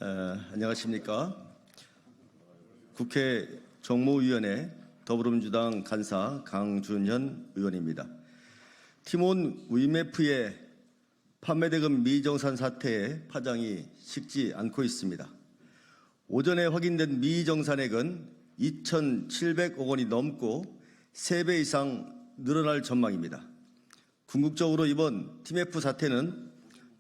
안녕하십니까. 국회 정무위원회 더불어민주당 간사 강준현 의원입니다. 티몬 위메프의 판매대금 미정산 사태의 파장이 식지 않고 있습니다. 오전에 확인된 미정산액은 2,700억 원이 넘고 3배 이상 늘어날 전망입니다. 궁극적으로 이번 티메프 사태는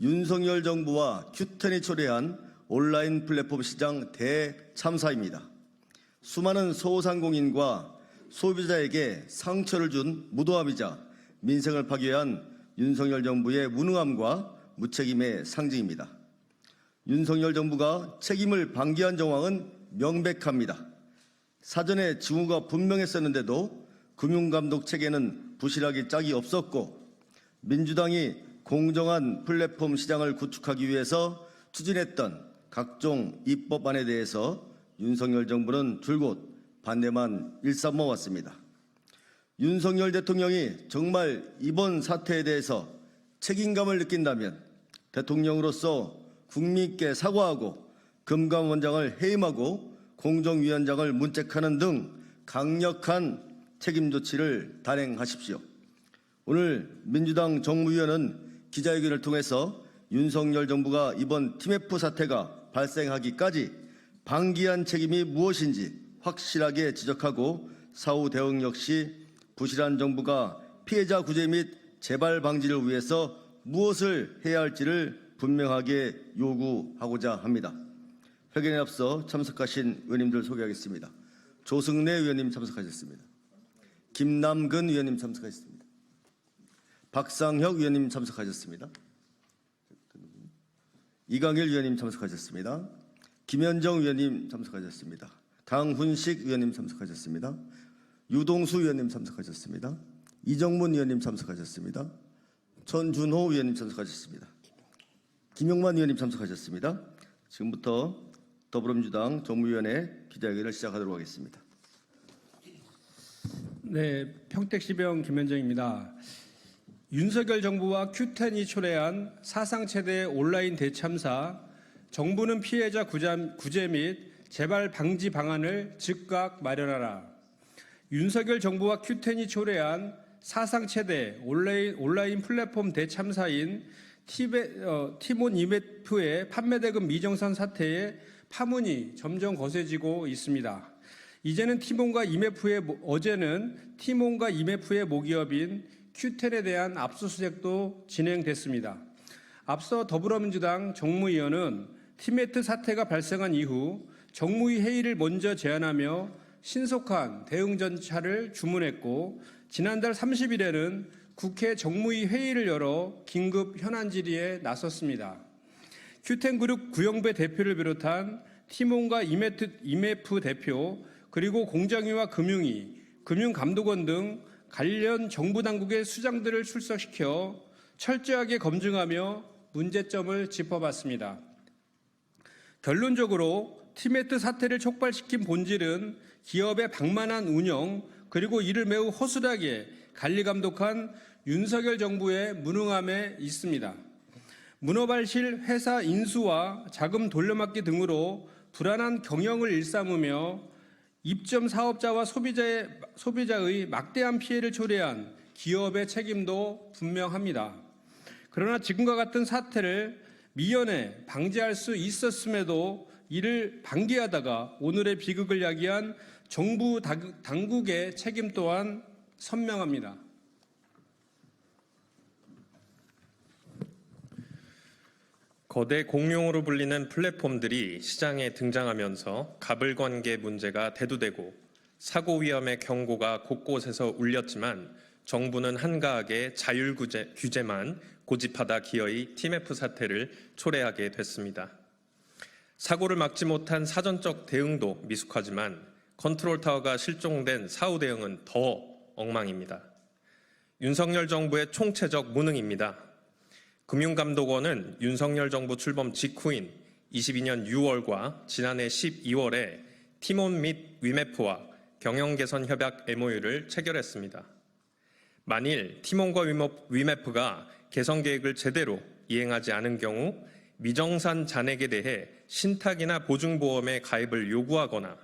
윤석열 정부와 큐텐이 초래한 온라인 플랫폼 시장 대참사입니다. 수많은 소상공인과 소비자에게 상처를 준 무도함이자 민생을 파괴한 윤석열 정부의 무능함과 무책임의 상징입니다. 윤석열 정부가 책임을 방기한 정황은 명백합니다. 사전에 징후가 분명했었는데도 금융감독 체계는 부실하기 짝이 없었고 민주당이 공정한 플랫폼 시장을 구축하기 위해서 추진했던 각종 입법안에 대해서 윤석열 정부는 줄곧 반대만 일삼아왔습니다. 윤석열 대통령이 정말 이번 사태에 대해서 책임감을 느낀다면 대통령으로서 국민께 사과하고 금감원장을 해임하고 공정위원장을 문책하는 등 강력한 책임 조치를 단행하십시오. 오늘 민주당 정무위원은 기자회견을 통해서 윤석열 정부가 이번 티메프 사태가 발생하기까지 방기한 책임이 무엇인지 확실하게 지적하고 사후 대응 역시 부실한 정부가 피해자 구제 및 재발 방지를 위해서 무엇을 해야 할지를 분명하게 요구하고자 합니다. 회견에 앞서 참석하신 의원님들 소개하겠습니다. 조승래 의원님 참석하셨습니다. 김남근 의원님 참석하셨습니다. 박상혁 의원님 참석하셨습니다. 이강일 의원님 참석하셨습니다. 김현정 의원님 참석하셨습니다. 강훈식 의원님 참석하셨습니다. 유동수 의원님 참석하셨습니다. 이정문 의원님 참석하셨습니다. 전준호 의원님 참석하셨습니다. 김용만 의원님 참석하셨습니다. 지금부터 더불어민주당 정무위원회 기자회견을 시작하도록 하겠습니다. 네, 평택시병 김현정입니다. 윤석열 정부와 큐텐이 초래한 사상 최대의 온라인 대참사, 정부는 피해자 구제 및 재발 방지 방안을 즉각 마련하라. 윤석열 정부와 큐텐이 초래한 사상 최대 온라인 플랫폼 대참사인 티몬 위메프의 판매대금 미정산 사태에 파문이 점점 거세지고 있습니다. 어제는 티몬과 위메프의 모기업인 큐텐에 대한 압수수색도 진행됐습니다. 앞서 더불어민주당 정무위원은 티메프 사태가 발생한 이후 정무위 회의를 먼저 제안하며 신속한 대응 절차를 주문했고 지난달 30일에는 국회 정무위 회의를 열어 긴급 현안 질의에 나섰습니다. 큐텐그룹 구영배 대표를 비롯한 티몬과 위메프 대표 그리고 공정위와 금융위, 금융감독원 등 관련 정부 당국의 수장들을 출석시켜 철저하게 검증하며 문제점을 짚어봤습니다. 결론적으로 티메프 사태를 촉발시킨 본질은 기업의 방만한 운영 그리고 이를 매우 허술하게 관리감독한 윤석열 정부의 무능함에 있습니다. 문어발실 회사 인수와 자금 돌려막기 등으로 불안한 경영을 일삼으며 입점 사업자와 소비자의 막대한 피해를 초래한 기업의 책임도 분명합니다. 그러나 지금과 같은 사태를 미연에 방지할 수 있었음에도 이를 방기하다가 오늘의 비극을 야기한 정부 당국의 책임 또한 선명합니다. 거대 공룡으로 불리는 플랫폼들이 시장에 등장하면서 가불관계 문제가 대두되고 사고 위험의 경고가 곳곳에서 울렸지만 정부는 한가하게 자율 규제만 고집하다 기어이 티메프 사태를 초래하게 됐습니다. 사고를 막지 못한 사전적 대응도 미숙하지만 컨트롤타워가 실종된 사후 대응은 더 엉망입니다. 윤석열 정부의 총체적 무능입니다. 금융감독원은 윤석열 정부 출범 직후인 22년 6월과 지난해 12월에 티몬 및 위메프와 경영개선 협약 MOU를 체결했습니다. 만일 티몬과 위메프가 개선 계획을 제대로 이행하지 않은 경우 미정산 잔액에 대해 신탁이나 보증보험의 가입을 요구하거나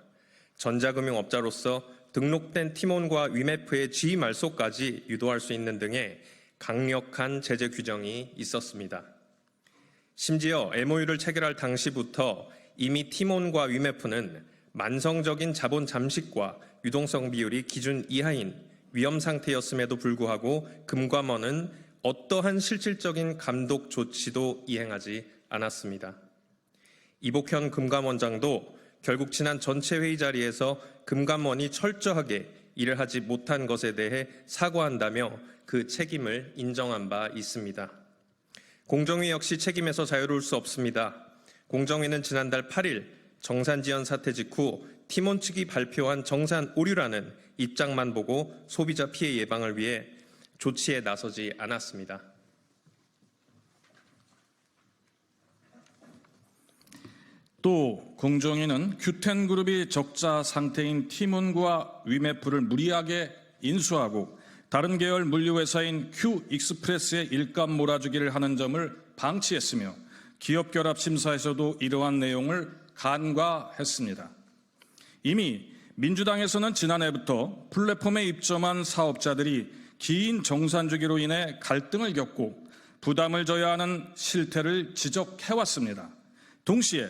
전자금융업자로서 등록된 팀원과 위메프의 지위 말소까지 유도할 수 있는 등의 강력한 제재 규정이 있었습니다. 심지어 MOU를 체결할 당시부터 이미 팀원과 위메프는 만성적인 자본 잠식과 유동성 비율이 기준 이하인 위험 상태였음에도 불구하고 금감원은 어떠한 실질적인 감독 조치도 이행하지 않았습니다. 이복현 금감원장도 결국 지난 전체 회의 자리에서 금감원이 철저하게 일을 하지 못한 것에 대해 사과한다며 그 책임을 인정한 바 있습니다. 공정위 역시 책임에서 자유로울 수 없습니다. 공정위는 지난달 8일 정산지연 사태 직후 팀원 측이 발표한 정산 오류라는 입장만 보고 소비자 피해 예방을 위해 조치에 나서지 않았습니다. 또 공정위는 큐텐그룹이 적자 상태인 티몬과 위메프를 무리하게 인수하고 다른 계열 물류회사인 큐익스프레스의 일감 몰아주기를 하는 점을 방치했으며 기업결합 심사에서도 이러한 내용을 간과했습니다. 이미 민주당에서는 지난해부터 플랫폼에 입점한 사업자들이 긴 정산 주기로 인해 갈등을 겪고 부담을 져야 하는 실태를 지적해왔습니다. 동시에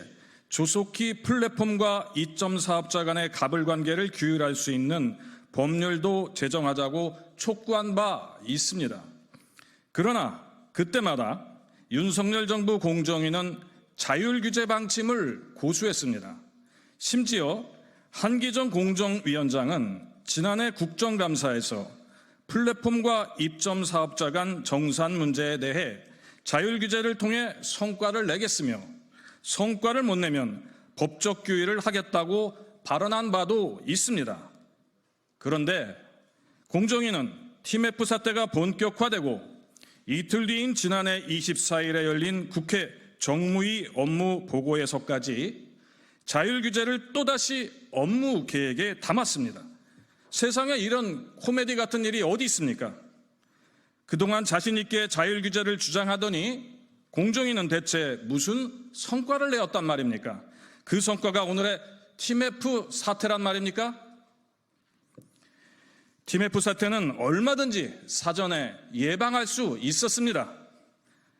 조속히 플랫폼과 이점 사업자 간의 갑을 관계를 규율할 수 있는 법률도 제정하자고 촉구한 바 있습니다. 그러나 그때마다 윤석열 정부 공정위는 자율규제 방침을 고수했습니다. 심지어 한기정 공정위원장은 지난해 국정감사에서 플랫폼과 입점 사업자 간 정산 문제에 대해 자율규제를 통해 성과를 내겠으며 성과를 못 내면 법적 규율을 하겠다고 발언한 바도 있습니다. 그런데 공정위는 TMF 사태가 본격화되고 이틀 뒤인 지난해 24일에 열린 국회 정무위 업무 보고에서까지 자율규제를 또다시 업무 계획에 담았습니다. 세상에 이런 코미디 같은 일이 어디 있습니까? 그동안 자신 있게 자율규제를 주장하더니 공정위는 대체 무슨 성과를 내었단 말입니까? 그 성과가 오늘의 TMF 사태란 말입니까? TMF 사태는 얼마든지 사전에 예방할 수 있었습니다.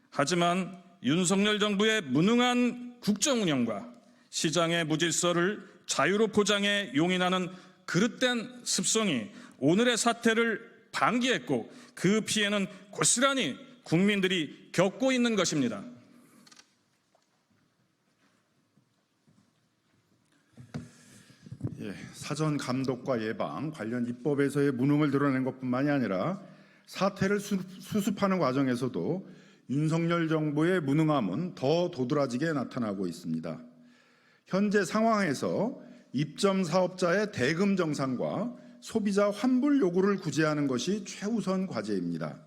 하지만 윤석열 정부의 무능한 국정 운영과 시장의 무질서를 자유로 포장해 용인하는 그릇된 습성이 오늘의 사태를 방기했고 그 피해는 고스란히 국민들이 겪고 있는 것입니다. 사전 감독과 예방 관련 입법에서의 무능을 드러낸 것뿐만이 아니라 사태를 수습하는 과정에서도 윤석열 정부의 무능함은 더 도드라지게 나타나고 있습니다. 현재 상황에서 입점 사업자의 대금 정산과 소비자 환불 요구를 구제하는 것이 최우선 과제입니다.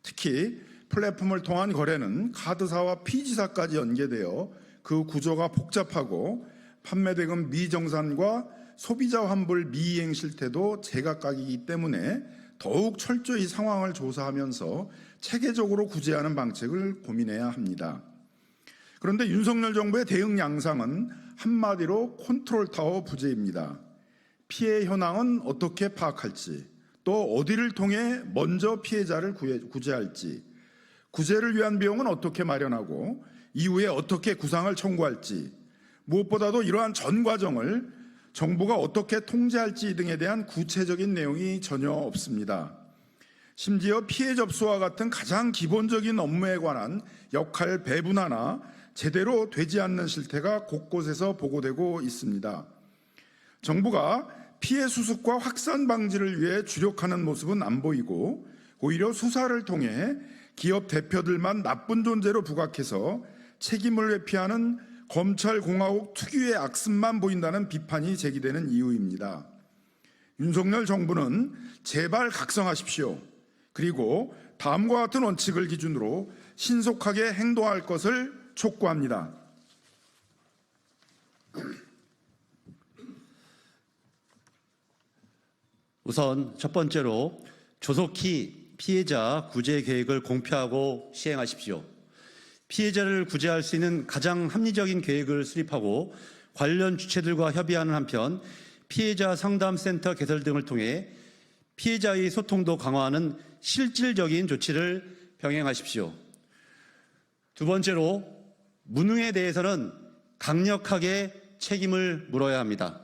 특히 플랫폼을 통한 거래는 카드사와 피지사까지 연계되어 그 구조가 복잡하고 판매 대금 미정산과 소비자 환불 미이행 실태도 제각각이기 때문에 더욱 철저히 상황을 조사하면서 체계적으로 구제하는 방책을 고민해야 합니다. 그런데 윤석열 정부의 대응 양상은 한마디로 컨트롤타워 부재입니다. 피해 현황은 어떻게 파악할지, 또 어디를 통해 먼저 피해자를 구제할지, 구제를 위한 비용은 어떻게 마련하고 이후에 어떻게 구상을 청구할지, 무엇보다도 이러한 전 과정을 정부가 어떻게 통제할지 등에 대한 구체적인 내용이 전혀 없습니다. 심지어 피해 접수와 같은 가장 기본적인 업무에 관한 역할 배분 하나 제대로 되지 않는 실태가 곳곳에서 보고되고 있습니다. 정부가 피해 수습과 확산 방지를 위해 주력하는 모습은 안 보이고 오히려 수사를 통해 기업 대표들만 나쁜 존재로 부각해서 책임을 회피하는 검찰공화국 특유의 악습만 보인다는 비판이 제기되는 이유입니다. 윤석열 정부는 제발 각성하십시오. 그리고 다음과 같은 원칙을 기준으로 신속하게 행동할 것을 촉구합니다. 우선 첫 번째로 조속히 피해자 구제 계획을 공표하고 시행하십시오. 피해자를 구제할 수 있는 가장 합리적인 계획을 수립하고 관련 주체들과 협의하는 한편 피해자 상담센터 개설 등을 통해 피해자의 소통도 강화하는 실질적인 조치를 병행하십시오. 두 번째로, 무능에 대해서는 강력하게 책임을 물어야 합니다.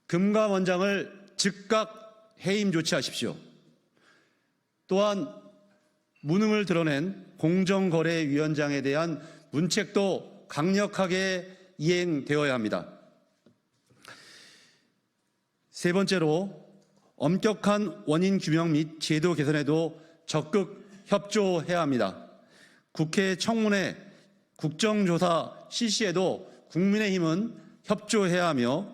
금감원장을 즉각 해임 조치하십시오. 또한 무능을 드러낸 공정거래위원장에 대한 문책도 강력하게 이행되어야 합니다. 세 번째로, 엄격한 원인 규명 및 제도 개선에도 적극 협조해야 합니다. 국회 청문회, 국정조사 실시에도 국민의힘은 협조해야 하며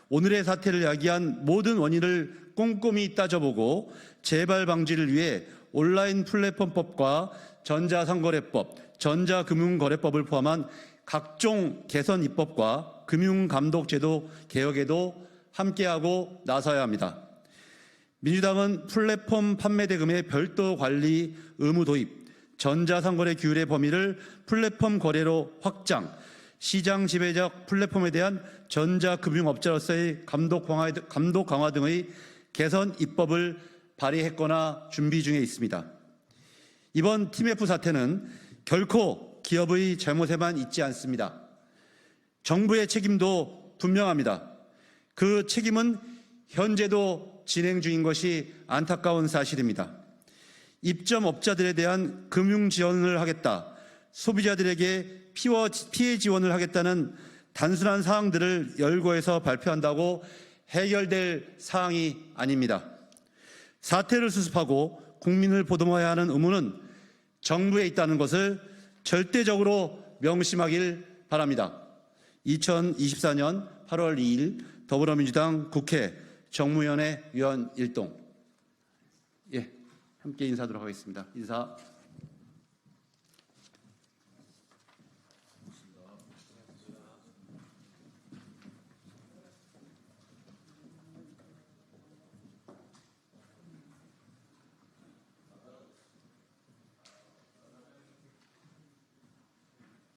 오늘의 사태를 야기한 모든 원인을 꼼꼼히 따져보고 재발 방지를 위해 온라인 플랫폼법과 전자상거래법, 전자금융거래법을 포함한 각종 개선 입법과 금융감독제도 개혁에도 함께하고 나서야 합니다. 민주당은 플랫폼 판매 대금의 별도 관리 의무 도입, 전자상거래 규율의 범위를 플랫폼 거래로 확장, 시장 지배적 플랫폼에 대한 전자금융업자로서의 감독 강화 등의 개선 입법을 발의했거나 준비 중에 있습니다. 이번 TMF 사태는 결코 기업의 잘못에만 있지 않습니다. 정부의 책임도 분명합니다. 그 책임은 현재도 진행 중인 것이 안타까운 사실입니다. 입점업자들에 대한 금융 지원을 하겠다, 소비자들에게 피해 지원을 하겠다는 단순한 사항들을 열거해서 발표한다고 해결될 사항이 아닙니다. 사태를 수습하고 국민을 보듬어야 하는 의무는 정부에 있다는 것을 절대적으로 명심하길 바랍니다. 2024년 8월 2일 더불어민주당 국회 정무위원회 위원 일동. 함께 인사하도록 하겠습니다. 인사.